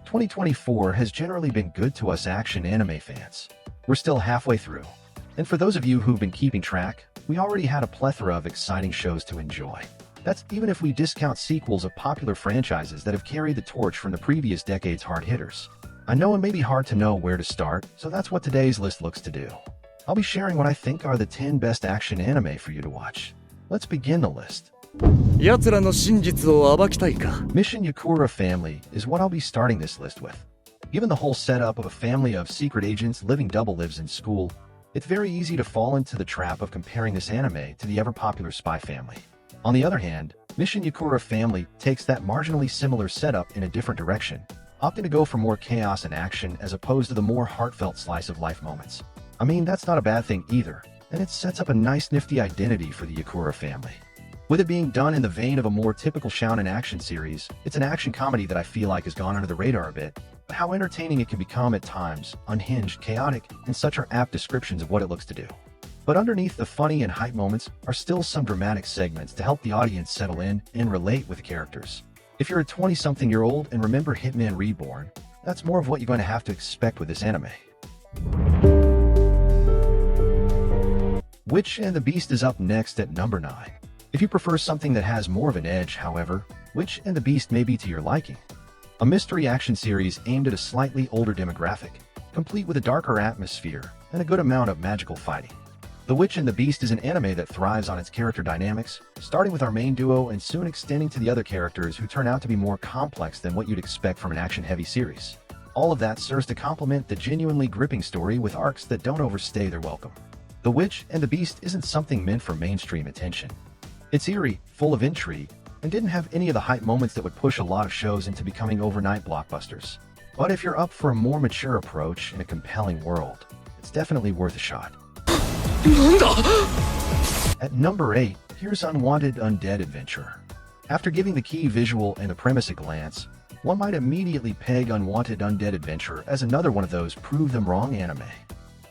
2024 has generally been good to us action anime fans. We're still halfway through. And for those of you who've been keeping track, we already had a plethora of exciting shows to enjoy. That's even if we discount sequels of popular franchises that have carried the torch from the previous decade's hard hitters. I know it may be hard to know where to start, so that's what today's list looks to do. I'll be sharing what I think are the 10 best action anime for you to watch. Let's begin the list. Mission Yakura Family is what I'll be starting this list with. Given the whole setup of a family of secret agents living double lives in school, it's very easy to fall into the trap of comparing this anime to the ever-popular Spy Family. On the other hand, Mission Yakura Family takes that marginally similar setup in a different direction, opting to go for more chaos and action as opposed to the more heartfelt slice-of-life moments. I mean, that's not a bad thing either, and it sets up a nice nifty identity for the Yakura family. With it being done in the vein of a more typical shounen action series, it's an action comedy that I feel like has gone under the radar a bit, but how entertaining it can become at times, unhinged, chaotic, and such are apt descriptions of what it looks to do. But underneath the funny and hype moments are still some dramatic segments to help the audience settle in and relate with the characters. If you're a 20-something-year-old and remember Hitman Reborn, that's more of what you're going to have to expect with this anime. Witch and the Beast is up next at number 9. If you prefer something that has more of an edge, however, Witch and the Beast may be to your liking. A mystery action series aimed at a slightly older demographic, complete with a darker atmosphere and a good amount of magical fighting. The Witch and the Beast is an anime that thrives on its character dynamics, starting with our main duo and soon extending to the other characters who turn out to be more complex than what you'd expect from an action-heavy series. All of that serves to complement the genuinely gripping story with arcs that don't overstay their welcome. The Witch and the Beast isn't something meant for mainstream attention. It's eerie, full of intrigue, and didn't have any of the hype moments that would push a lot of shows into becoming overnight blockbusters. But if you're up for a more mature approach in a compelling world, it's definitely worth a shot. At number 8, here's Unwanted Undead Adventurer. After giving the key visual and the premise a glance, one might immediately peg Unwanted Undead Adventurer as another one of those prove them wrong anime.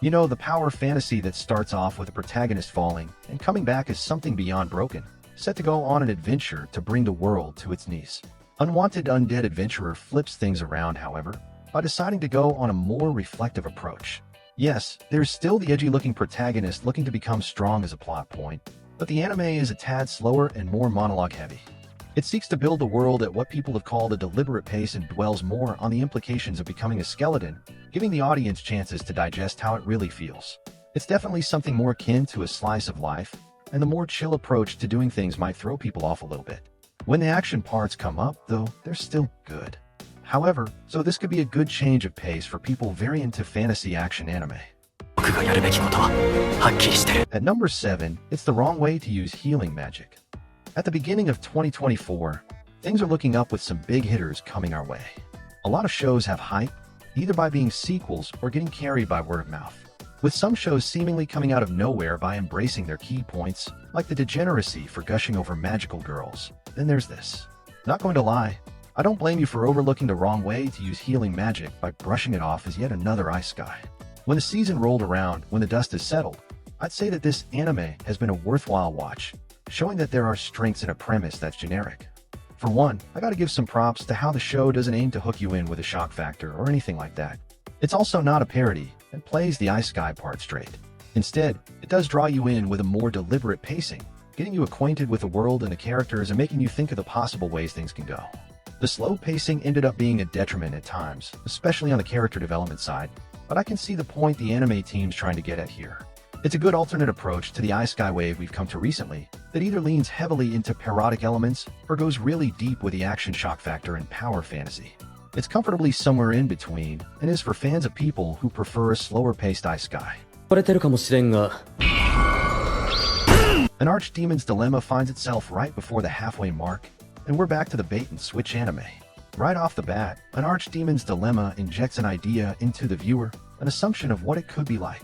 You know, the power fantasy that starts off with a protagonist falling and coming back as something beyond broken, set to go on an adventure to bring the world to its knees. Unwanted Undead Adventurer flips things around, however, by deciding to go on a more reflective approach. Yes, there's still the edgy-looking protagonist looking to become strong as a plot point, but the anime is a tad slower and more monologue-heavy. It seeks to build the world at what people have called a deliberate pace and dwells more on the implications of becoming a skeleton, giving the audience chances to digest how it really feels. It's definitely something more akin to a slice of life, and the more chill approach to doing things might throw people off a little bit. When the action parts come up, though, they're still good. However, so this could be a good change of pace for people very into fantasy action anime. At number 7, it's the wrong way to use healing magic. At the beginning of 2024, things are looking up with some big hitters coming our way. A lot of shows have hype, either by being sequels or getting carried by word of mouth, with some shows seemingly coming out of nowhere by embracing their key points, like the degeneracy for gushing over magical girls. Then there's this. Not going to lie, I don't blame you for overlooking the wrong way to use healing magic by brushing it off as yet another Isekai. When the season rolled around, when the dust has settled, I'd say that this anime has been a worthwhile watch, showing that there are strengths in a premise that's generic. For one, I gotta give some props to how the show doesn't aim to hook you in with a shock factor or anything like that. It's also not a parody and plays the Isekai part straight. Instead, it does draw you in with a more deliberate pacing, getting you acquainted with the world and the characters and making you think of the possible ways things can go. The slow pacing ended up being a detriment at times, especially on the character development side, but I can see the point the anime team's trying to get at here. It's a good alternate approach to the Isekai wave we've come to recently that either leans heavily into parodic elements or goes really deep with the action shock factor and power fantasy. It's comfortably somewhere in between and is for fans of people who prefer a slower-paced Isekai. An Archdemon's Dilemma finds itself right before the halfway mark, and we're back to the bait-and-switch anime. Right off the bat, an Archdemon's Dilemma injects an idea into the viewer, an assumption of what it could be like.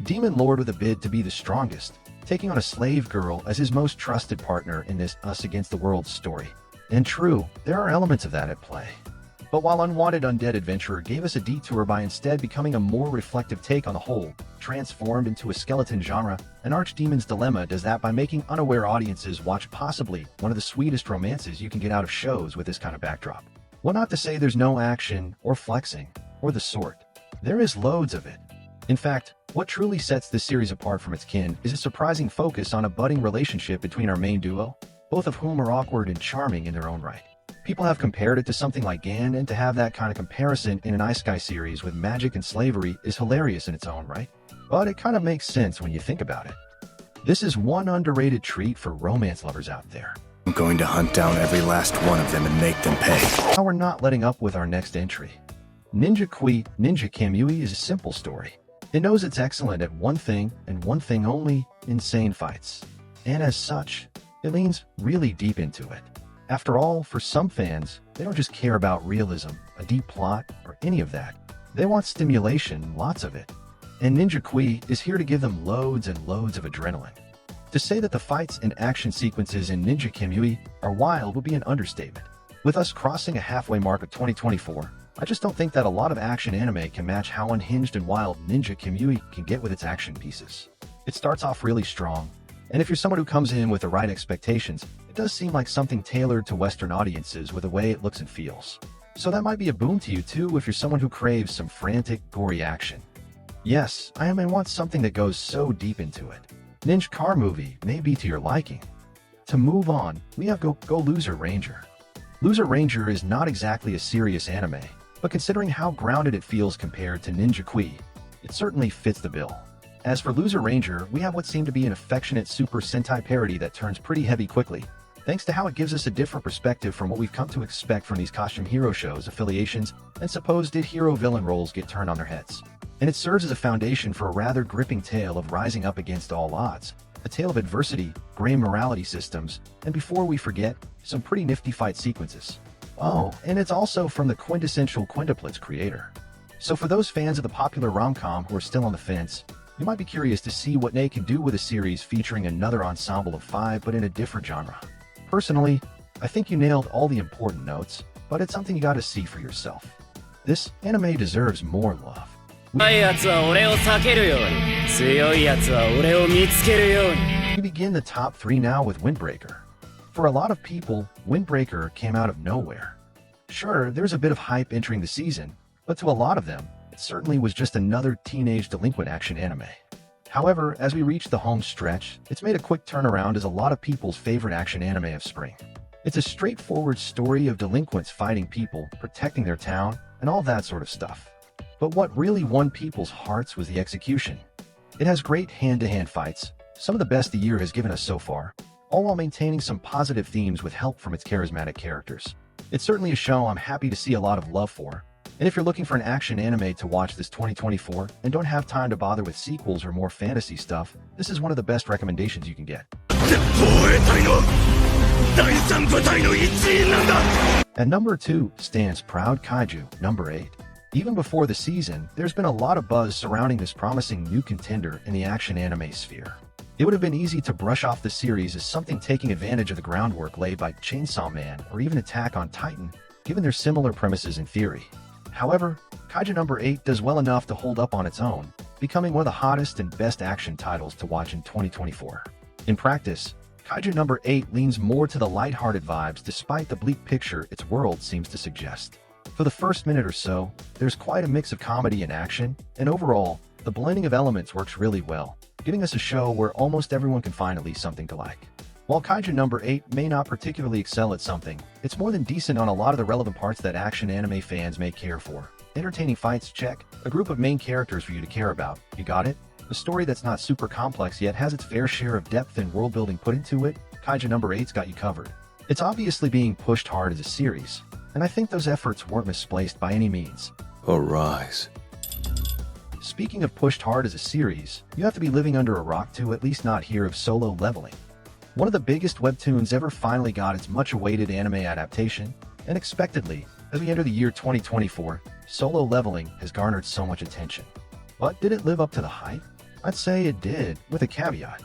Demon Lord with a bid to be the strongest, taking on a slave girl as his most trusted partner in this us-against-the-world story. And true, there are elements of that at play. But while Unwanted Undead Adventurer gave us a detour by instead becoming a more reflective take on the whole, transformed into a skeleton genre, an Archdemon's Dilemma does that by making unaware audiences watch possibly one of the sweetest romances you can get out of shows with this kind of backdrop. Well, not to say there's no action or flexing or the sort. There is loads of it. In fact, what truly sets this series apart from its kin is a surprising focus on a budding relationship between our main duo, both of whom are awkward and charming in their own right. People have compared it to something like Gan, and to have that kind of comparison in an Isekai series with magic and slavery is hilarious in its own right. But it kind of makes sense when you think about it. This is one underrated treat for romance lovers out there. I'm going to hunt down every last one of them and make them pay. Now we're not letting up with our next entry. Ninja Kamui is a simple story. It knows it's excellent at one thing and one thing only: insane fights. And as such, it leans really deep into it. After all, for some fans, they don't just care about realism, a deep plot, or any of that. They want stimulation, lots of it. And Ninja Kui is here to give them loads and loads of adrenaline. To say that the fights and action sequences in Ninja Kamui are wild would be an understatement. With us crossing a halfway mark of 2024, I just don't think that a lot of action anime can match how unhinged and wild Ninja Kamui can get with its action pieces. It starts off really strong, and if you're someone who comes in with the right expectations, it does seem like something tailored to Western audiences with the way it looks and feels. So that might be a boon to you too if you're someone who craves some frantic, gory action. Yes, I want something that goes so deep into it. Ninja Car Movie may be to your liking. To move on, we have Go Loser Ranger. Loser Ranger is not exactly a serious anime, but considering how grounded it feels compared to Ninja Kui, it certainly fits the bill. As for Loser Ranger, we have what seemed to be an affectionate Super Sentai parody that turns pretty heavy quickly, thanks to how it gives us a different perspective from what we've come to expect from these costume hero shows, affiliations, and supposed hero-villain roles get turned on their heads. And it serves as a foundation for a rather gripping tale of rising up against all odds, a tale of adversity, gray morality systems, and before we forget, some pretty nifty fight sequences. Oh, and it's also from the quintessential quintuplets creator. So for those fans of the popular rom-com who are still on the fence, you might be curious to see what Nei can do with a series featuring another ensemble of 5 but in a different genre. Personally, I think you nailed all the important notes, but it's something you gotta see for yourself. This anime deserves more love. We begin the top 3 now with Windbreaker. For a lot of people, Windbreaker came out of nowhere. Sure, there's a bit of hype entering the season, but to a lot of them, it certainly was just another teenage delinquent action anime. However, as we reach the home stretch, it's made a quick turnaround as a lot of people's favorite action anime of spring. It's a straightforward story of delinquents fighting people, protecting their town, and all that sort of stuff. But what really won people's hearts was the execution. It has great hand-to-hand fights, some of the best the year has given us so far, all while maintaining some positive themes with help from its charismatic characters. It's certainly a show I'm happy to see a lot of love for, and if you're looking for an action anime to watch this 2024 and don't have time to bother with sequels or more fantasy stuff, this is one of the best recommendations you can get. At number 2 stands Proud Kaiju, number 8. Even before the season, there's been a lot of buzz surrounding this promising new contender in the action anime sphere. It would have been easy to brush off the series as something taking advantage of the groundwork laid by Chainsaw Man or even Attack on Titan, given their similar premises in theory. However, Kaiju number 8 does well enough to hold up on its own, becoming one of the hottest and best action titles to watch in 2024. In practice, Kaiju number 8 leans more to the lighthearted vibes despite the bleak picture its world seems to suggest. For the first minute or so, there's quite a mix of comedy and action, and overall, the blending of elements works really well, giving us a show where almost everyone can find at least something to like. While Kaiju number 8 may not particularly excel at something, it's more than decent on a lot of the relevant parts that action anime fans may care for. Entertaining fights, check. A group of main characters for you to care about, you got it? A story that's not super complex yet has its fair share of depth and world building put into it, Kaiju number 8's got you covered. It's obviously being pushed hard as a series, and I think those efforts weren't misplaced by any means. Arise. Speaking of pushed hard as a series, you have to be living under a rock to at least not hear of Solo Leveling. One of the biggest webtoons ever finally got its much-awaited anime adaptation, and expectedly, as we enter the year 2024, Solo Leveling has garnered so much attention. But did it live up to the hype? I'd say it did, with a caveat.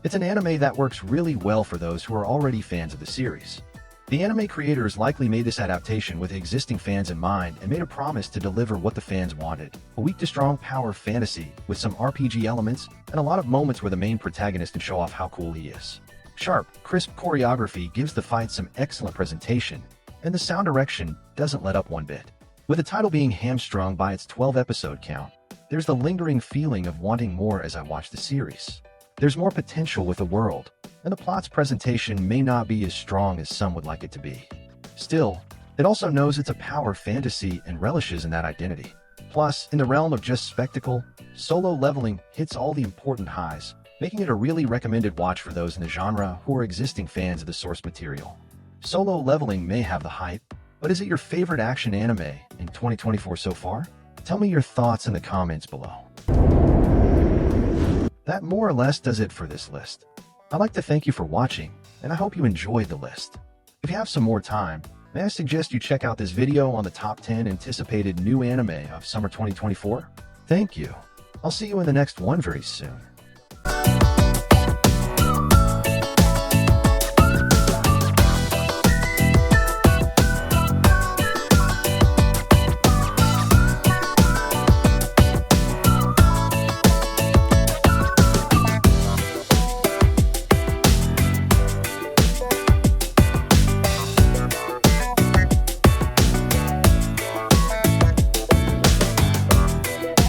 It's an anime that works really well for those who are already fans of the series. The anime creators likely made this adaptation with existing fans in mind and made a promise to deliver what the fans wanted, a weak to strong power fantasy with some RPG elements and a lot of moments where the main protagonist can show off how cool he is. Sharp, crisp choreography gives the fight some excellent presentation, and the sound direction doesn't let up one bit. With the title being hamstrung by its 12-episode count, there's the lingering feeling of wanting more as I watch the series. There's more potential with the world, and the plot's presentation may not be as strong as some would like it to be. Still, it also knows it's a power fantasy and relishes in that identity. Plus, in the realm of just spectacle, Solo Leveling hits all the important highs, making it a really recommended watch for those in the genre who are existing fans of the source material. Solo Leveling may have the hype, but is it your favorite action anime in 2024 so far? Tell me your thoughts in the comments below. That more or less does it for this list. I'd like to thank you for watching, and I hope you enjoyed the list. If you have some more time, may I suggest you check out this video on the top 10 anticipated new anime of summer 2024? Thank you. I'll see you in the next one very soon.